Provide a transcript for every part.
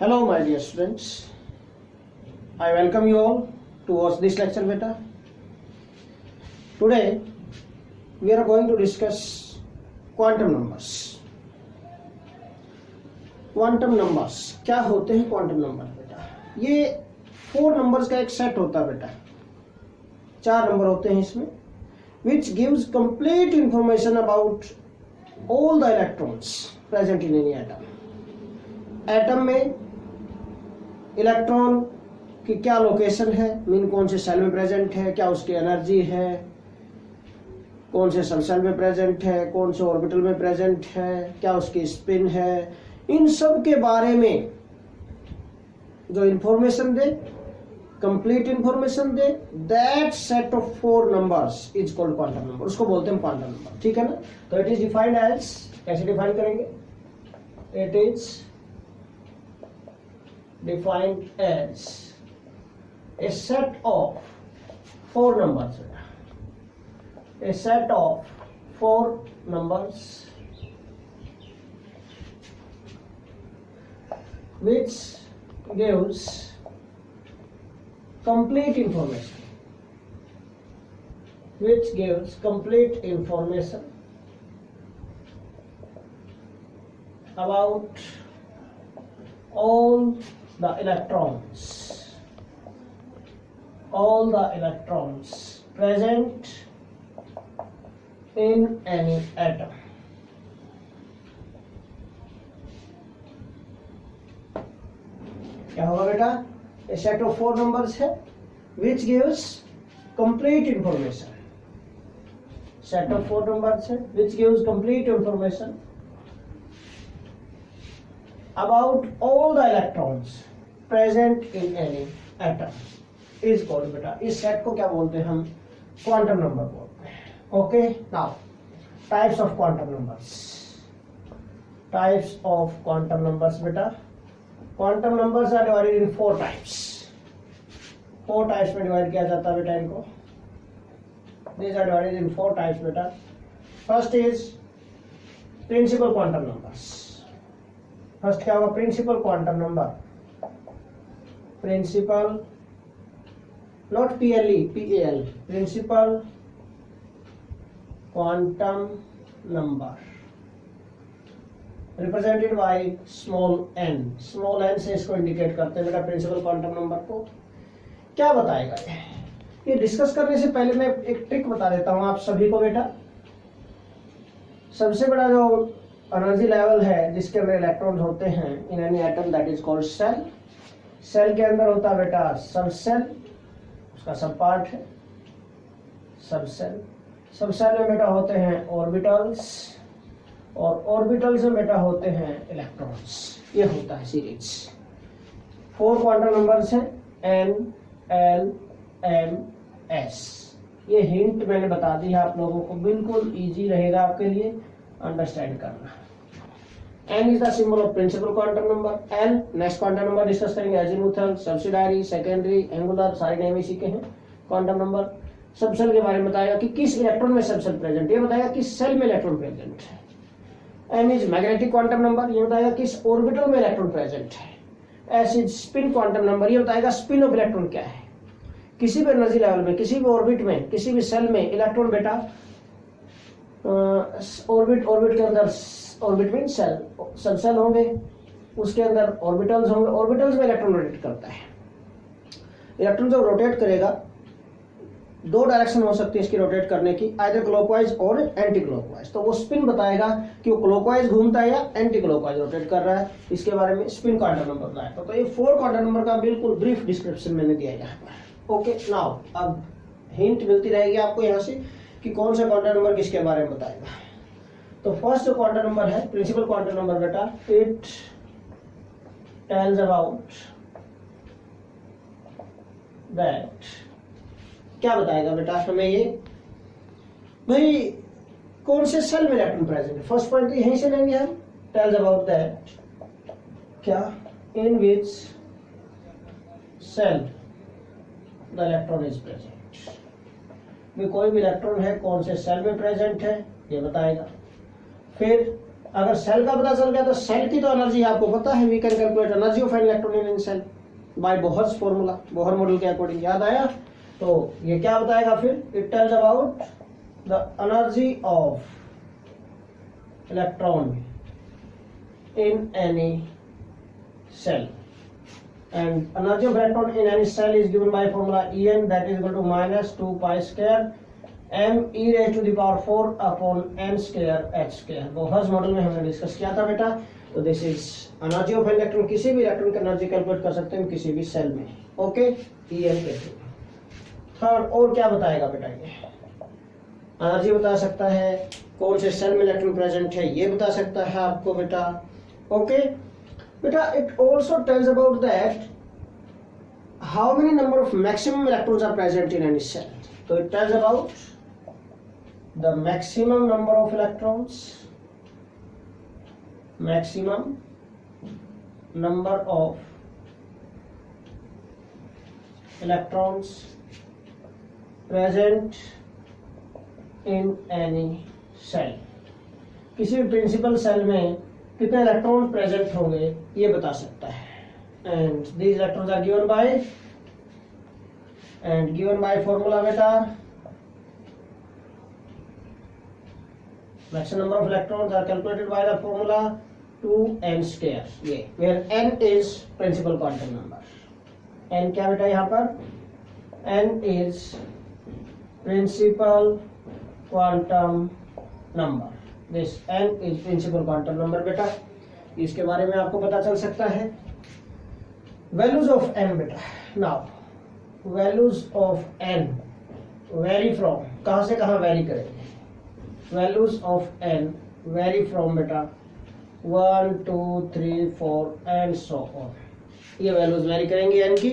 Hello my dear students, I welcome you all to watch this lecture beta. Today we are going to discuss quantum numbers. Quantum numbers क्या होते हैं? Quantum number बेटा ये 4 numbers का एक set होता है बेटा, 4 नंबर होते हैं इसमें, which gives complete information about all the electrons present in any atom. Atom में इलेक्ट्रॉन की क्या लोकेशन है, मीन कौन से सेल में प्रेजेंट है, क्या उसकी एनर्जी है, कौन से सब सेल में प्रेजेंट है, कौन से ऑर्बिटल में प्रेजेंट है, क्या उसकी स्पिन है, इन सब के बारे में जो information they, complete information they, that set of 4 numbers is called quantum number. उसको बोलते हैं क्वांटम नंबर. ठीक है ना? तो इट इज डिफाइंड एज, कैसे डिफाइन करेंगे? It is defined as a set of 4 numbers, a set of 4 numbers which gives complete information, about all the electrons present in any atom. क्या होगा बेटा? A set of 4 numbers है which gives complete information. Set of 4 numbers है which gives complete information about all the electrons present in any atom is called बेटा, इस set को क्या बोलते हैं हम? क्वांटम नंबर बोलते हैं. Okay, now types of quantum numbers. Types of quantum numbers बेटा, quantum numbers are divided in 4 types. 4 types में डिवाइड किया जाता है बेटा इनको. These are divided in 4 types बेटा. First is principal quantum numbers. First क्या होगा? Principal quantum number. Principal, not PLE, PAL, principal quantum number represented by small n. Small n से इसको इंडिकेट करते हैं बेटा प्रिंसिपल क्वांटम नंबर को. क्या बताएगा ये डिस्कस करने से पहले मैं एक ट्रिक बता देता हूं आप सभी को बेटा. सबसे बड़ा जो एनर्जी लेवल है जिसके अंदर इलेक्ट्रॉन्स होते हैं in any atom, that is called shell. Shell के अंदर होता है बेटा सब सेल, उसका सब पार्ट है सब सेल. सब सेल में बेटा होते हैं ऑर्बिटल्स, और ऑर्बिटल्स में बेटा होते हैं इलेक्ट्रॉन्स. ये होता है सीरीज. 4 क्वांटम नंबर्स हैं, N, L, M, S. ये हिंट मैंने बता दी है आप लोगों को, बिल्कुल इजी रहेगा आपके लिए अंडरस्टैंड करना. N is the symbol of principal quantum number. L next quantum number discuss करेंगे. अजीमुथल, सब्सिडारी, सेकेंडरी, एंगुलर, सारे नेम इसी के हैं. क्वांटम नंबर सबसेल के बारे में बताएगा कि किस इलेक्ट्रॉन में सबसेल प्रेजेंट, ये बताएगा किस सेल में इलेक्ट्रॉन प्रेजेंट है. M is magnetic quantum number, ये बताएगा किस ऑर्बिटल में इलेक्ट्रॉन प्रेजेंट है. S is spin quantum number, ये बताएगा स्पिन ऑफ इलेक्ट्रॉन क्या है. किसी भी एनर्जी लेवल में, किसी भी ऑर्बिट में, किसी भी सेल में इलेक्ट्रॉन बेटा ऑर्बिट के अंदर, ऑर्बिट मीन सेल, सब सेल होंगे, उसके अंदर ऑर्बिटल्स होंगे, ऑर्बिटल्स में इलेक्ट्रॉन रोटेट करता है. इलेक्ट्रॉन जब रोटेट करेगा 2 डायरेक्शन हो सकती है इसकी रोटेट करने की, आइदर क्लॉकवाइज और एंटी क्लॉकवाइज. तो वो स्पिन बताएगा कि वो क्लॉकवाइज घूमता है या एंटी क्लॉकवाइज रोटेट कर रहा है. इसके बारे में स्पिन क्वांटम नंबर बताएगा. तो ये 4 क्वांटम नंबर का बिल्कुल ब्रीफ डिस्क्रिप्शन मैंने दिया यहाँ पर. ओके, नाउ अब हिंट मिलती रहेगी आपको यहाँ से कि कौन सा क्वांटम नंबर किसके बारे में बताएगा. तो फर्स्ट जो क्वांटम नंबर है प्रिंसिपल क्वांटम नंबर बेटा, इट टेल्स अबाउट दैट, क्या बताएगा बेटा हमें ये, भाई कौन से सेल में इलेक्ट्रॉन प्रेजेंट है. फर्स्ट पॉइंट यहीं से लेंगे हम. टेल्स अबाउट दैट, क्या, in which shell the electron is present. कोई भी इलेक्ट्रॉन है कौन से सेल में प्रेजेंट है ये बताएगा. फिर अगर सेल का पता चल गया तो सेल की तो एनर्जी आपको पता है, we can calculate energy of an electron in shell by Bohr's formula, Bohr model के अकॉर्डिंग। याद आया? तो ये क्या बताएगा फिर? It tells about the energy of electron in any cell, and energy of electron in any cell is given by formula En, that is equal to minus 2 pi square m e raised to the power 4 upon n square h square। Bohr's model में हमने discuss किया था बेटा। तो this is energy of electron, किसी भी electron की energy calculate कर सकते हैं किसी भी सेल में। ओके, En के थ्रू। थर्ड और क्या बताएगा बेटा? ये एनर्जी बता सकता है, कौन से सेल में इलेक्ट्रॉन प्रेजेंट है ये बता सकता है आपको बेटा। ओके बेटा, it also tells about that how many number of maximum electrons are present in any shell. तो it tells about the maximum number of electrons, maximum number of electrons present in any shell. किसी भी principal cell में कितने electron present होंगे ये बता सकता है। And these electrons are given by formula बेटा, maximum number of electrons are calculated by the formula 2n square, ये where n is principal quantum number. n क्या बेटा यहाँ पर? n is principal quantum number, this n is principal quantum number बेटा। इसके बारे में आपको पता चल सकता है। वैल्यूज ऑफ n बेटा, now values of n vary from, कहां से कहां वेरी करेंगे? Values of n vary from बेटा 1 2 3 4 एंड सो ऑन। ये वैल्यूज वेरी करेंगे n की,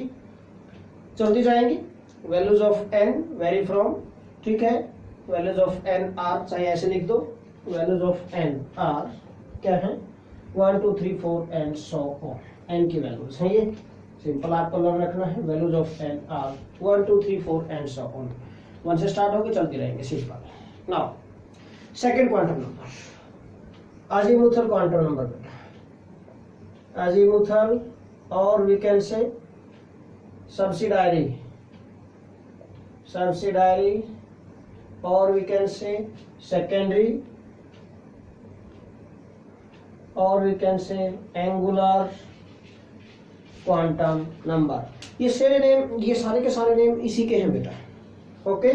चलती जाएंगी। Values of n vary from, ठीक है। वैल्यूज ऑफ n आर, चाहे ऐसे लिख दो, वैल्यूज ऑफ n आर क्या है? 1 2 3 4 एंड सो ऑन। n की वैल्यूज हैं ये, सिंपल आपको लर्न रखना है। Values of n are 1 2 3 4 and so on. 1 से स्टार्ट होगी, चलती रहेंगे, simple. Now second quantum number, azimuthal quantum number बेटा। अजीमुथल और we can say subsidiary, subsidiary और वी कैन से सेकेंडरी और we can say angular quantum number. ये सारे नेम, ये सारे के सारे नेम इसी के हैं बेटा। Okay,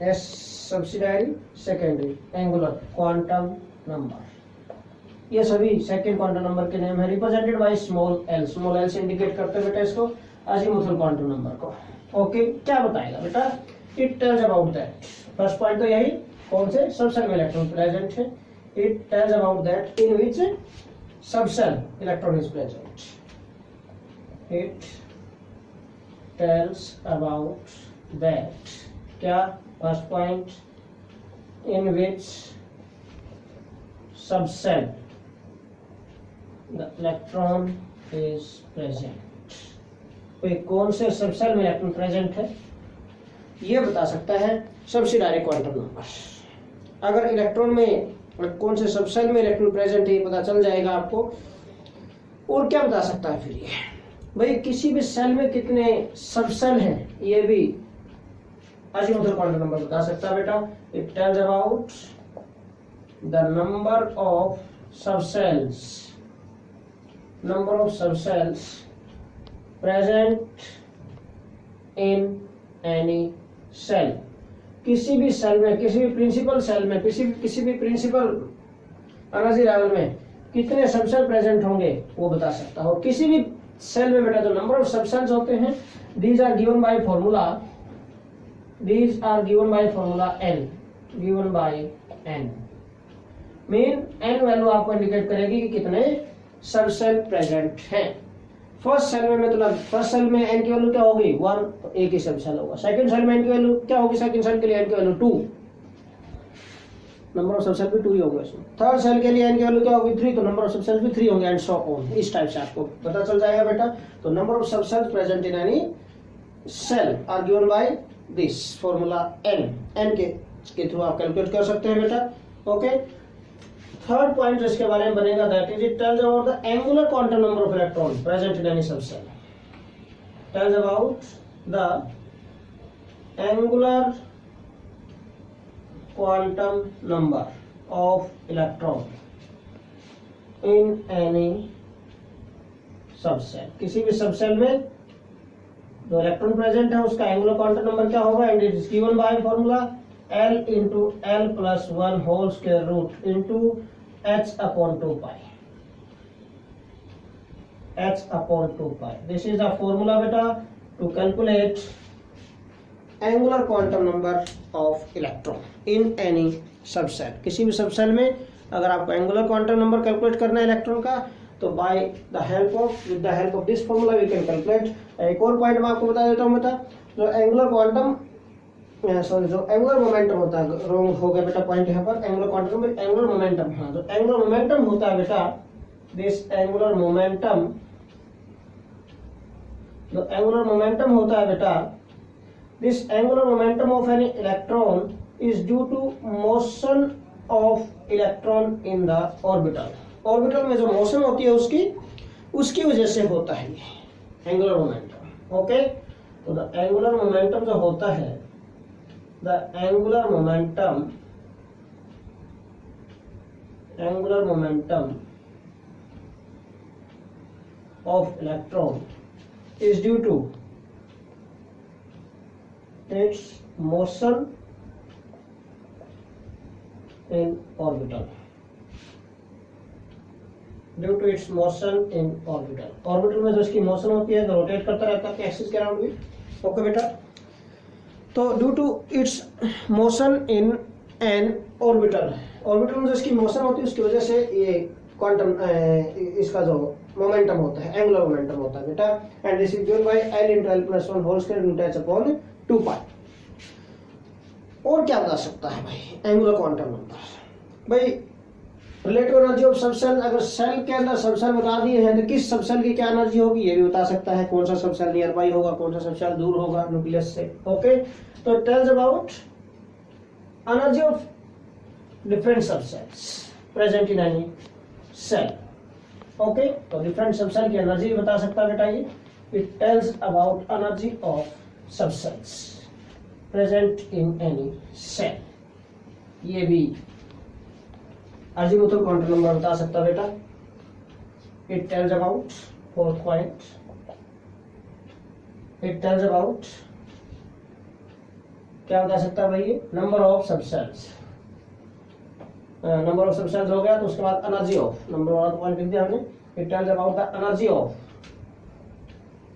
S subsidiary, secondary, angular quantum number, ये सभी सेकेंड क्वांटम नंबर के नेम है, represented by small L. Small L से इंडिकेट करते हैं बेटा इसको, अजीमुथल क्वांटम नंबर को। ओके, क्या बताएगा बेटा? It tells about that, first point तो यही, कौन से सबसेल में इलेक्ट्रॉन प्रेजेंट है। It tells about that in which subshell electron is present. It tells about that, क्या? First point, in which subshell the electron is present. कोई कौन से सबसेल में इलेक्ट्रॉन प्रेजेंट है ये बता सकता है सब्सिडायरी क्वांटम नंबर। अगर इलेक्ट्रॉन में कौन से सबसेल में इलेक्ट्रॉन प्रेजेंट है ये पता चल जाएगा आपको। और क्या बता सकता है फिर ये? भाई किसी भी सेल में कितने सबसेल हैं ये भी अजीमुथल क्वांटम नंबर बता सकता है बेटा। It tells about the number of subshells, number of subshells present in any shell. किसी भी सेल में, किसी भी प्रिंसिपल सेल में, किसी भी प्रिंसिपल एनर्जी लेवल में कितने सबसेल प्रेजेंट होंगे वो बता सकता हो। किसी भी सेल में बेटा जो नंबर ऑफ सबसेल्स होते हैं, these are given by formula, these are given by formula n, given by n mean n value आपको इंडिकेट करेगी कि कितने सबसेल प्रेजेंट हैं। फर्स्ट सेल में मतलब फर्स्ट सेल में n की वैल्यू क्या होगी? 1, तो एक ही सबसेल होगा। सेकंड सेल में n की वैल्यू क्या होगी? सेकंड सेल के लिए n की वैल्यू 2, नंबर ऑफ सबसेल भी 2 ही होगा इसमें। थर्ड सेल के लिए n की वैल्यू क्या होगी? 3, तो नंबर ऑफ सबसेल भी 3 होंगे एंड सो ऑन। इस टाइप से आपको पता चल जाएगा बेटा। तो number of subshells present in any shell are given by this formula n के थ्रू आप कैलकुलेट कर सकते हैं बेटा। ओके, थर्ड पॉइंट इसके बारे में बनेगा, that is it tells about the angular quantum number of electron present in any subshell. Tales about the angular quantum number of electron in any subshell. किसी भी सबसेल में जो इलेक्ट्रॉन प्रेजेंट है उसका एंगुलर क्वांटम नंबर क्या होगा, and it is given by formula L into L plus 1 whole square root into h upon 2 pi, h upon 2 pi. This is the formula beta to calculate angular quantum number of electron in any subcell। किसी भी subshell में अगर आपको angular quantum number calculate करना है electron का, तो by the help of this formula we can calculate. एक और पॉइंट मैं आपको बता देता हूँ बेटा, जो एंगुलर क्वांटम जो एंगुलर मोमेंटम होता है, रॉन्ग हो गया बेटा पॉइंट यहाँ पर, एंगुलर क्वांटम में एंगुलर मोमेंटम, हाँ जो एंगुलर मोमेंटम होता है बेटा, दिस एंगुलर मोमेंटम, जो एंगुलर मोमेंटम होता है बेटा, this angular momentum of an electron is due to motion of electron in the orbital. Orbital में जो मोशन होती है उसकी वजह से होता है ये एंगुलर मोमेंटम। ओके, तो द एंगुलर मोमेंटम जो होता है, the angular momentum of electron is due to its motion in orbital, due to its motion in orbital. Orbital में जो इसकी मोशन होती है, तो रोटेट करता रहता है एक्सिस के अराउंड भी। ओके बेटा, तो due to its motion in an orbital, orbital में जो इसकी मोशन होती है उसकी वजह से ये क्वांटम इसका जो मोमेंटम होता है एंगुलर मोमेंटम होता है बेटा, and this is given bye L into L plus 1 whole square into h upon 2 pi। और क्या बता सकता है भाई एंगुलर क्वांटम नंबर? भाई रिलेटिव एनर्जी ऑफ सबसेल, अगर सेल के अंदर सबसेल बता दिए हैं तो किस सबसेल की क्या एनर्जी होगी ये भी बता सकता है, कौन सा सबसेल नियर बाई होगा, कौन सा सबसेल दूर होगा न्यूक्लियस से। ओके, तो tells about energy of different subshells present in any shell. Okay, तो डिफरेंट सबसेल की एनर्जी भी बता सकता है बेटा ये। It tells about energy of subshells present in any shell. ये भी अजीमुथल क्वांटम नंबर बता सकता है बेटा। It tells about, fourth point, it tells about क्या बता सकता है भाई ये, number of subshells. Number of subshells हो गया, तो उसके बाद एनर्जी ऑफ, नंबर वाला पॉइंट लिख दिया हमने। It tells about the energy of,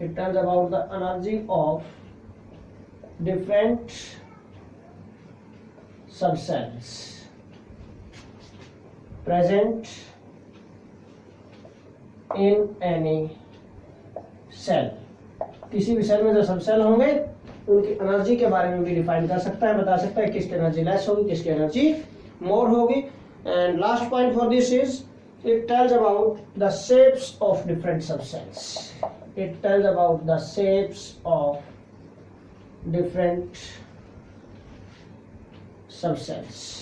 it tells about the energy of different subcells present in any cell। किसी भी सेल में जो सब सेल होंगे उनकी एनर्जी के बारे में भी डिफाइन कर सकता है, बता सकता है किसकी एनर्जी लेस होगी, किसकी एनर्जी मोर होगी। And last point for this is it tells about the shapes of different subshells. It tells about the shapes of different subshells.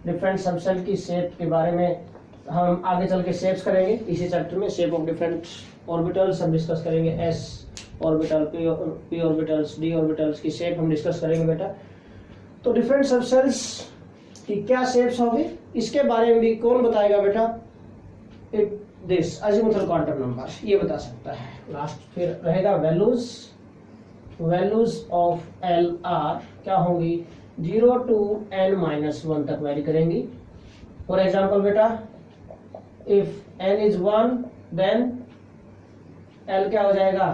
Different subshell की शेप के बारे में हम आगे चल के शेप्स करेंगे इसी चैप्टर में। शेप ऑफ डिफरेंट ऑर्बिटल्स हम डिस्कस करेंगे, S orbital, P orbitals, D orbitals की शेप हम डिस्कस करेंगे बेटा। तो डिफरेंट सबसेल्स की क्या शेप्स होगी इसके बारे में भी कौन बताएगा बेटा? It this azimuthal quantum number ये बता सकता है। लास्ट फिर रहेगा values, values of L R क्या होंगी, 0 to n-1 तक वैरी करेंगी। फॉर एग्जाम्पल बेटा, if n is 1 then l क्या हो जाएगा,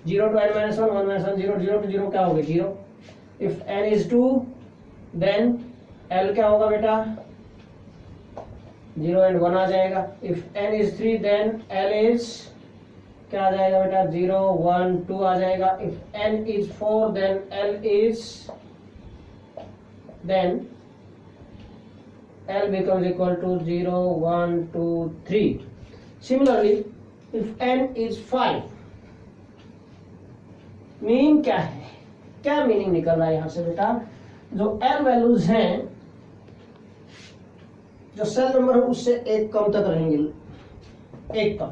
0 to n-1, 1-1 0, 0 to 0 क्या होगी 0। If n is 2 then l क्या होगा बेटा, 0 and 1 आ जाएगा। If n is 3 then l is क्या आ जाएगा बेटा, 0 1 2 आ जाएगा। If n is 4 then l is, then L becomes equal to 0 1 2 3। Similarly, if n is 5, meaning क्या है, क्या मीनिंग निकल रहा है यहां से बेटा? जो L वैल्यूज हैं जो सेल नंबर है उससे एक कम तक रहेंगे, एक कम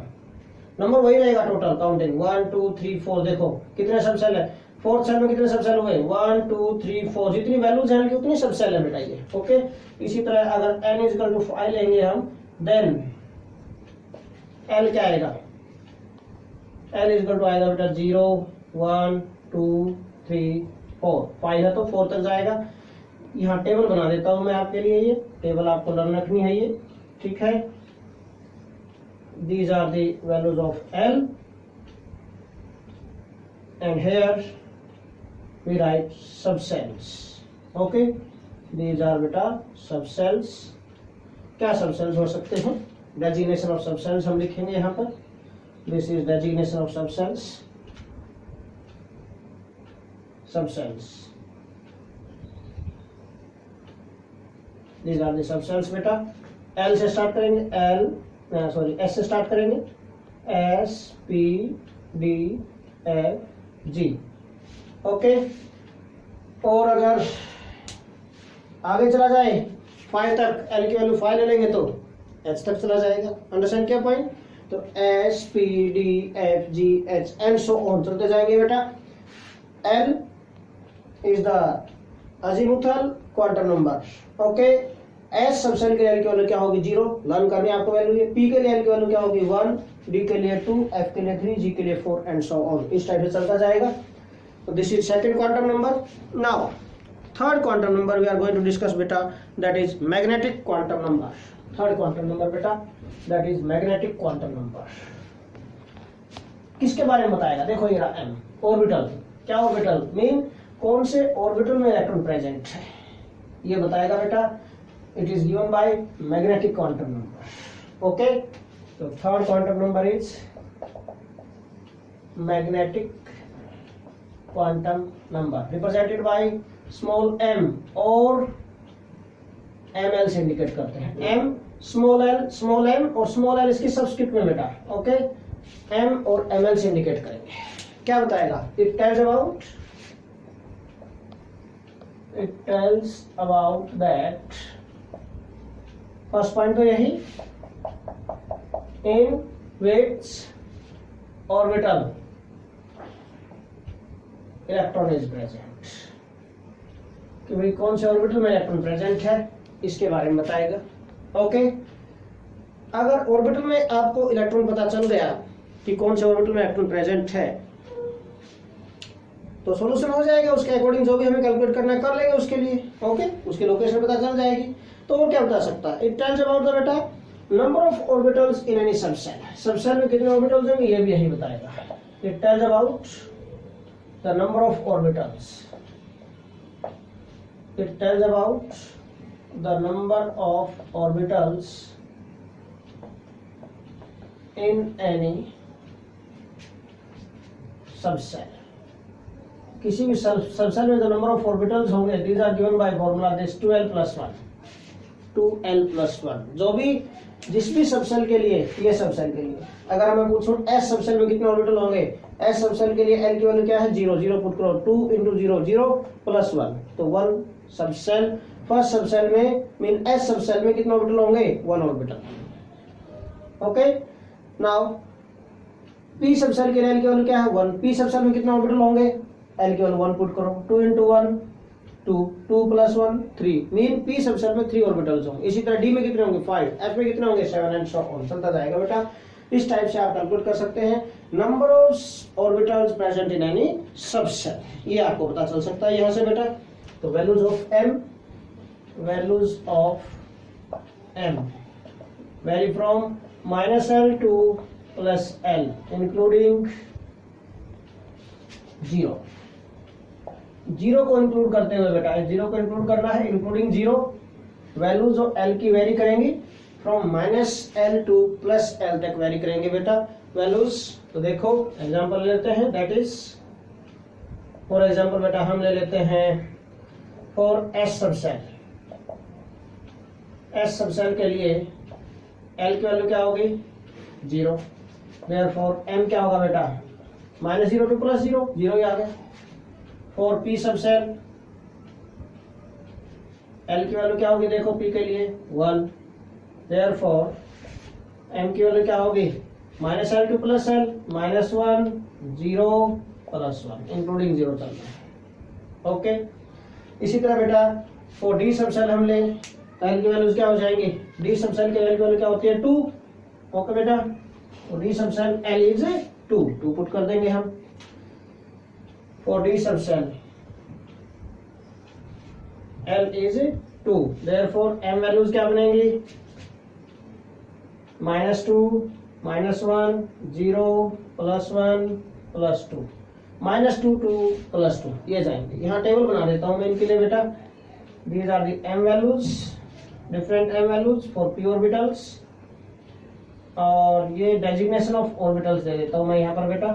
नंबर वही रहेगा टोटल काउंटिंग 1 2 3 4। देखो कितने सब सेल है, फोर्थ सेल में कितने सब सेल हुए 1 2 3 4, जितनी वैल्यूज हैं उतनी सब सेल है बेटा ये। ओके, इसी तरह अगर n इज इक्वल टू 5 लेंगे हम, देन l क्या आएगा, l इज इक्वल टू आएगा बेटा 0 1 2 3 4, 5 है तो 4 तक जाएगा। यहाँ टेबल बना देता हूं मैं आपके लिए, ये टेबल आपको लर्न रखनी है ये, ठीक है। These are the values of L, and here we write subcells. Okay, these are beta subcells। क्या subcells हो सकते हैं, designation of subcells हम लिखेंगे यहाँ पर। This is designation of subcells, subcells। These are the subcells बेटा। L से स्टार्ट करेंगे, सॉरी S से स्टार्ट करेंगे, S P D F G। Okay, और अगर आगे चला जाए 5 तक, L की वैल्यू 5 ले लेंगे तो H तक चला जाएगा। अंडरस्टैंड क्या पॉइंट, तो S P D F G H and so on चलते जाएंगे बेटा। L is the azimuthal quantum number. Okay, S subshell के लिए की वैल्यू क्या होगी 0, लर्न करनी है आपको वैल्यू ये। पी के लिए की वैल्यू क्या होगी 1, डी के लिए 2, एफ के लिए 3, जी के लिए 4 एंड सो ऑन, इस टाइप से चलता जाएगा। तो this is second quantum number. Now third quantum number we are going to discuss बेटा, that is magnetic quantum number. Third quantum number बेटा that is magnetic quantum number. किसके बारे में बताएगा, देखो ये रहा एम, ऑर्बिटल। क्या ऑर्बिटल मीन, कौन से ऑर्बिटल में इलेक्ट्रॉन प्रेजेंट है ये बताएगा बेटा। It is given by magnetic quantum number. Okay, so third quantum number is magnetic quantum number, represented by small m और ml से इंडिकेट करते हैं। m small m और small l इसकी सबस्क्रिप्ट में बेटा। ओके, m और ml से इंडिकेट करेंगे। क्या बताएगा, it tells about that, first point तो यही, इन विच ऑर्बिटल इलेक्ट्रॉन इज प्रेजेंट, कि भाई कौन से ऑर्बिटल में इलेक्ट्रॉन प्रेजेंट है इसके बारे में बताएगा। ओके, अगर ऑर्बिटल में आपको इलेक्ट्रॉन पता चल गया कि कौन से ऑर्बिटल में इलेक्ट्रॉन प्रेजेंट है तो सॉल्यूशन हो जाएगा, उसके अकॉर्डिंग जो भी हमें कैलकुलेट करना कर लेंगे उसके लिए। ओके, उसकी लोकेशन पता चल जाएगी। तो वो क्या बता सकता है, इट टेल्स अबाउट द बेटा number of orbitals in any subshell. Subshell में कितने ऑर्बिटल्स होंगे ये भी यही बताएगा। It tells about the number of orbitals, it tells about the number of orbitals in any subshell. किसी भी सबसेल में जो नंबर ऑफ ऑर्बिटल्स होंगे, these are given by formula this 2l+1, 2l+1। जो भी जिस भी सबसेल के लिए, ये सबसेल के लिए अगर मैं पूछूं एस सबसेल में कितने ऑर्बिटल होंगे, एस सबसेल के लिए एल की वैल्यू क्या है 0, 0 पुट करो, 2 × 0 0 + 1 तो 1 सबसेल। फर्स्ट सबसेल में मीन एस सबसेल में कितने ऑर्बिटल होंगे 1 orbital. Okay, now P subshell के लिए एल की वैल्यू क्या है 1, पी सबसेल में कितने ऑर्बिटल होंगे, एल की वैल्यू 1 पुट करो, 2 × 1 2, 2 + 1 3, मीन पी सबसेल में 3 ऑर्बिटल्स होंगे। इसी तरह डी में कितने होंगे 5, एफ में कितने होंगे 7 एंड सो ऑन, चलता जाएगा बेटा। इस टाइप से आप कैलकुलेट कर सकते हैं number of orbitals present in any subshell, ये आपको पता चल सकता है यहाँ से बेटा। तो values of M, values of M vary from -l to +l including 0। 0 को इंक्लूड करते हुए बेटा, 0 को इंक्लूड करना है, इंक्लूडिंग 0। वैल्यूज ऑफ l की वेरी करेंगी फ्रॉम -l to +l तक वेरी करेंगे बेटा वैल्यूज। तो देखो एग्जांपल लेते हैं, दैट इज फॉर एग्जांपल बेटा हम ले लेते हैं for S subshell. S subshell के लिए l की वैल्यू क्या होगी 0, देयरफॉर m क्या होगा बेटा -0 to +0, 0 ही आ गया। फॉर पी सबसेल एल की वैल्यू क्या होगी, देखो पी के लिए 1, देयरफॉर m की वैल्यू क्या होगी, -L2 + L, -1 0 + 1 इंक्लूडिंग 0 चलना है। ओके, इसी तरह बेटा फॉर डी सब सेल हम ले तो L की वैल्यूज क्या हो जाएंगी, डी सब सेल की वैल्यू क्या होती है 2। ओके बेटा, तो D subshell L is 2 put कर देंगे हम for D subshell L is 2, therefore m values क्या बनेंगी, -2 -1 0 +1 +2 -2 2 +2 ये जाएंगे। यहाँ टेबल बना देता हूँ मैं इनके लिए बेटा। These are the m values, different m values for p orbitals, और ये डेजिग्नेशन ऑफ ऑर्बिटल्स दे देता हूँ मैं यहाँ पर बेटा,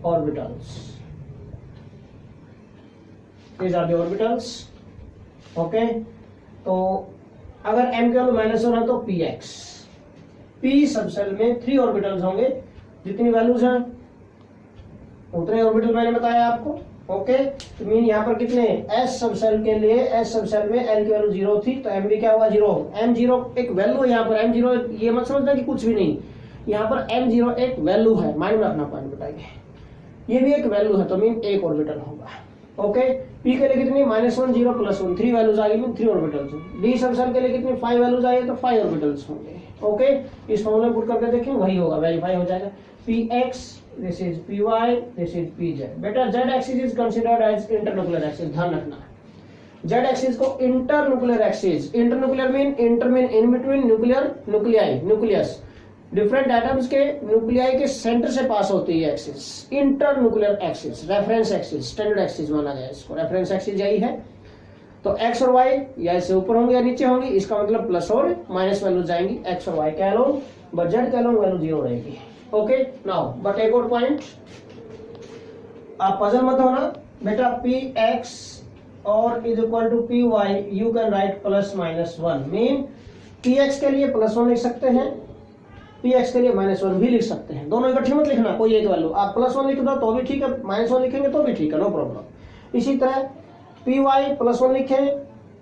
orbitals, these are the orbitals. Okay, तो अगर m की वैल्यू -1 है तो px, p सब सेल में 3 ऑर्बिटल्स होंगे, जितनी वैल्यूज हैं उतने ऑर्बिटल मैंने बताया आपको। ओके, तो मीन यहाँ पर कितने, s सब सेल के लिए, s सब सेल में l की वैल्यू 0 थी तो m भी क्या हुआ 0। m0 एक वैल्यू है यहाँ पर, m0 ये मत समझना कि कुछ भी नहीं, यहाँ पर m0 एक वैल्यू है, माइंड में रखना पॉइंट बताएंगे, ये भी एक वैल्यू है तो मीन एक ऑर्बिटल होगा। ओके, p के लिए कितनी, -1 0 +1 3 वैल्यूज आ गई, मीन 3 ऑर्बिटल्स। d सब सेल के लिए कितनी 5 वैल्यूज आई तो 5 ऑर्बिटल्स होंगे। ओके, इस फॉर्मूला पुट करके देखें वही होगा, वेरीफाई हो जाएगा। px, this is py, this is pz। बेटा z axis is considered as internuclear axis, ध्यान रखना z एक्सिस को internuclear axis, internuclear mean in between nuclear nuclei, nucleus different atoms के न्यूक्लियाई के सेंटर से पास होती है axis, internuclear axis, reference axis, standard axis माना गया इसको, रेफरेंस एक्सिस यही है। तो x और y या इससे ऊपर होंगे या नीचे होंगी, इसका मतलब प्लस और माइनस वैल्यू जाएंगी x और y के अलोंग, बट z के अलोंग वैल्यू 0 रहेगी। ओके, नाउ बट एक और पॉइंट, आप पजल मत होना बेटा, px और is equal to py you can write +-1 mean px के लिए +1 लिख सकते हैं, px के लिए -1 भी लिख सकते हैं, दोनों इकट्ठे मत लिखना, कोई एक वैल्यू, आप +1 लिख दो तो भी ठीक है, -1 लिखेंगे तो भी ठीक है, नो प्रॉब्लम। इसी तरह py +1 लिखें,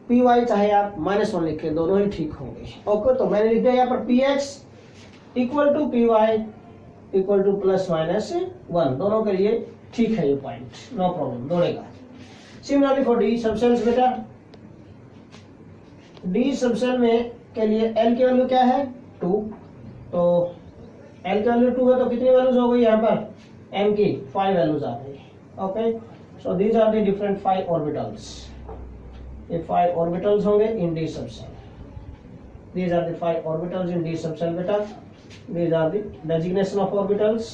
py चाहे आप -1 लिखें, दोनों ही ठीक होंगे। ओके, तो मैंने लिख दिया यहाँ पर px equal to py equal to +-1, दोनों के लिए ठीक है ये पॉइंट, नो प्रॉब्लम, दौड़ेगा। Similarly for D subshells बेटा, डी सब सेल में के लिए l की वैल्यू क्या है 2, तो l की वैल्यू 2 है तो कितनी वैल्यूज हो गई यहाँ पर, m की 5 वैल्यूज आ गई। Okay, so these are the different 5 orbitals, ये 5 ऑर्बिटल्स होंगे in d subshell, these are the 5 orbitals in d subshell बेटा, these are the designation of orbitals,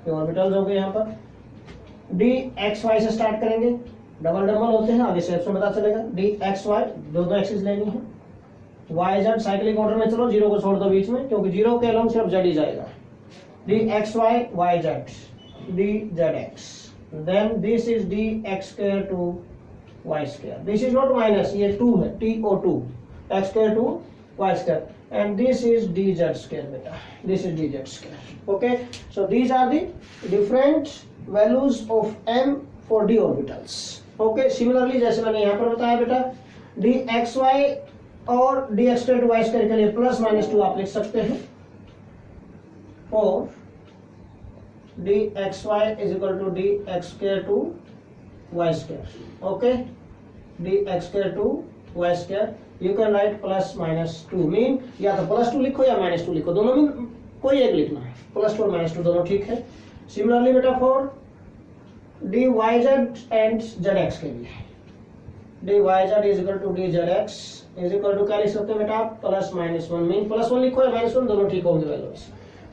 ये ऑर्बिटल्स हो गए यहाँ पर। डी एक्स वाई से स्टार्ट करेंगे, डबल डबल होते हैं, आगे शेप्स में पता चलेगा। डी एक्स वाई दो एक्सिस लेनी है, वाई जेड साइक्लिक ऑर्डर में चलो, जीरो को छोड़ दो बीच में क्योंकि जीरो के अलोंग सिर्फ जेड ही जाएगा। D x y y z, d z x, then this is d x square to y square, this is not minus, ये 2 है, TO2 x square to y square, and this is dz square beta, this is dz square. Okay, so these are the different values of m for d orbitals. Okay, similarly जैसे मैंने यहाँ पर बताया बेटा, dxy और dx square to y square के लिए +-2 आप लिख सकते हैं, और dxy is equal to dx square to y square. Okay, dx square to y square you can write +-2 mean या तो +2 लिखो या -2 लिखो, दोनों में कोई एक लिखना है, +2 और -2 दोनों ठीक है। सिमिलरली बेटा फॉर dyz एंड zx के लिए, dyz is equal to dzx is equal to क्या लिख सकते हैं बेटा आप, +-1 मीन +1 लिखो या -1 दोनों ठीक होंगे वैल्यूज,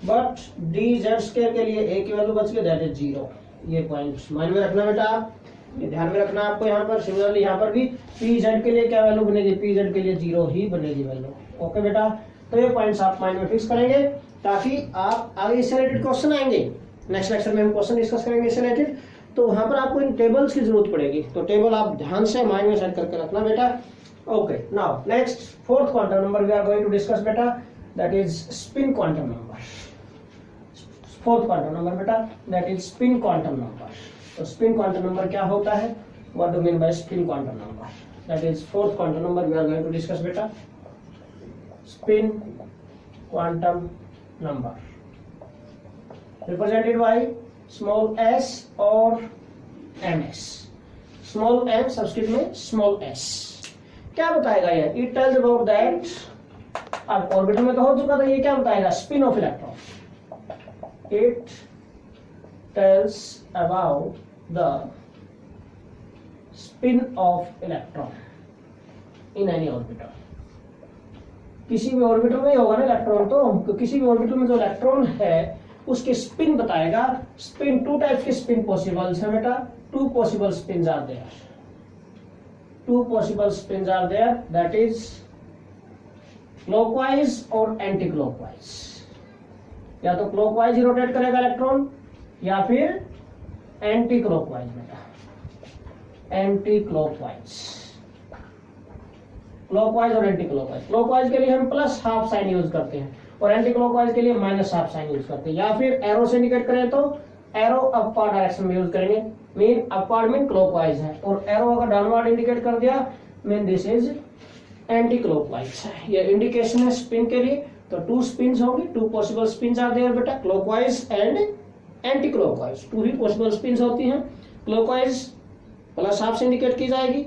बट dz स्क्वायर के लिए एक ही वैल्यू बच गई, दैट इज 0। ये पॉइंट माइंड में रखना बेटा आप, ये ध्यान में रखना आपको यहाँ पर। सिमिलरली यहाँ पर भी pz के लिए क्या वैल्यू बनेगी, pz के लिए 0 ही बनेगी वैल्यू। ओके बेटा, तो ये पॉइंट्स आप माइंड में फिक्स करेंगे ताकि आप आगे इससे रिलेटेड क्वेश्चन आएंगे, नेक्स्ट लेक्चर में हम क्वेश्चन डिस्कस करेंगे इससे रिलेटेड, तो वहां पर आपको इन टेबल्स की जरूरत पड़ेगी, तो टेबल आप ध्यान से माइंड में सेट करके रखना बेटा। Okay, now next fourth quantum number we are going to discuss बेटा, that is spin quantum number. Fourth quantum number बेटा, that is spin quantum number. तो स्पिन क्वांटम नंबर क्या होता है, what do mean by spin quantum number, that is fourth quantum number we are going to discuss बेटा। spin quantum number represented by small s और ms. Small m subscript में small s. क्या बताएगा ये? It tells about that, अब orbital में तो हो चुका था, ये क्या बताएगा? Spin off electron. It tells about the spin off electron in any orbital. किसी भी ऑर्बिटल में ही होगा ना इलेक्ट्रॉन, तो किसी भी ऑर्बिटल में जो इलेक्ट्रॉन है उसके स्पिन बताएगा. स्पिन, टू टाइप्स के स्पिन पॉसिबल्स है बेटा. Two possible spins are there. Two possible spins are there, that is clockwise और एंटी क्लॉकवाइज. या तो क्लॉकवाइज ही रोटेट करेगा इलेक्ट्रॉन या फिर एंटी क्लॉकवाइज बेटा. एंटी क्लॉकवाइज, क्लॉकवाइज और एंटी क्लॉकवाइज. क्लॉकवाइज के लिए हम प्लस हाफ साइन यूज करते हैं और एंटी क्लॉकवाइज के लिए माइनस हाफ साइन यूज करते हैं. या फिर एरो से इंडिकेट करें तो एरो अपवर्ड डायरेक्शन में यूज करेंगे. मीन अपवर्ड मीन क्लॉकवाइज है, और एरो अगर डाउनवर्ड इंडिकेट कर दिया mean this is anticlockwise है. ये इंडिकेशन है स्पिन के लिए. तो टू स्पिन्स होंगी, two possible spins are there बेटा, clockwise and anticlockwise. Two ही पॉसिबल स्पिन्स होती हैं. क्लॉकवाइज प्लस हाफ से इंडिकेट की जाएगी,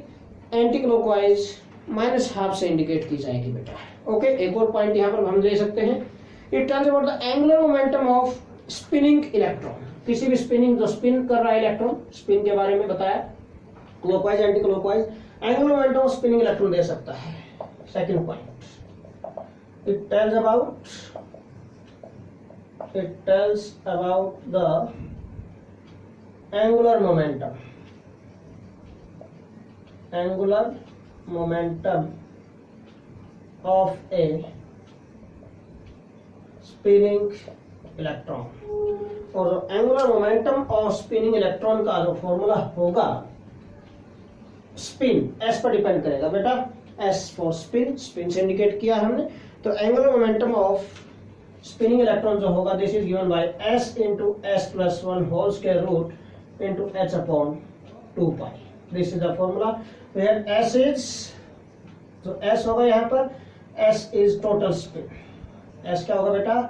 एंटी क्लॉकवाइज माइनस हाफ से इंडिकेट की जाएगी बेटा. ओके, एक और पॉइंट यहाँ पर हम ले सकते हैं. It tells about the angular momentum of spinning electron. किसी भी स्पिनिंग, जो स्पिन कर रहा है इलेक्ट्रॉन, स्पिन के बारे में बताया, clockwise anticlockwise. Angular momentum of spinning electron दे सकता है. Second point, it tells about the angular momentum of a spinning electron. और जो angular momentum of spinning electron का जो फॉर्मूला होगा, स्पिन एस पर डिपेंड करेगा बेटा. एस फॉर स्पिन, स्पिन से इंडिकेट किया हमने. तो angular momentum of spinning electron जो होगा, this is given by s into s plus 1 whole square root into h upon 2 pi. This is the formula where s is, जो s होगा यहाँ पर, s is total spin. S क्या होगा बेटा?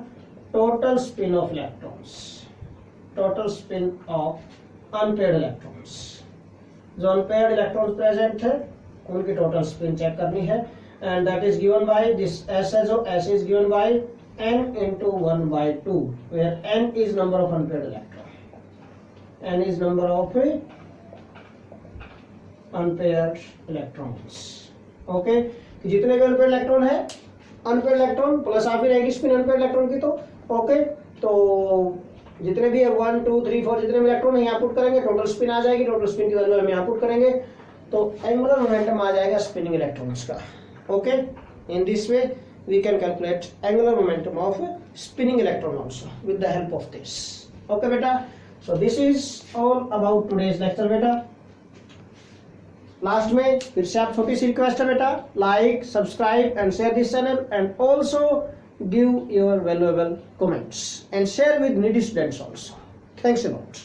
Total spin of electrons. Total spin of unpaired electrons. जो unpaired electrons present है उनकी टोटल स्पिन चेक करनी है. And that is given by this S है, जो S is given bye n into 1/2 where n is number of unpaired electron. n is number of unpaired electrons. Okay, जितने भी unpaired electron है, unpaired electron plus आप ही रहेगी spin unpaired electron की. तो okay, तो जितने भी 1 2 3 4 जितने भी इलेक्ट्रॉन है यहाँ पुट करेंगे, टोटल स्पिन आ जाएगी. टोटल स्पिन की वैल्यू हम यहाँ पुट करेंगे तो एंगुलर मोमेंटम आ जाएगा स्पिनिंग इलेक्ट्रॉन्स का. Okay, in this way we can calculate angular momentum of spinning electron also with the help of this. Okay beta, so this is all about today's lecture beta. Last में फिर से आप छोटी सी request है बेटा, like, subscribe and share this channel and also give your valuable comments and share with needy students also. Thanks a lot.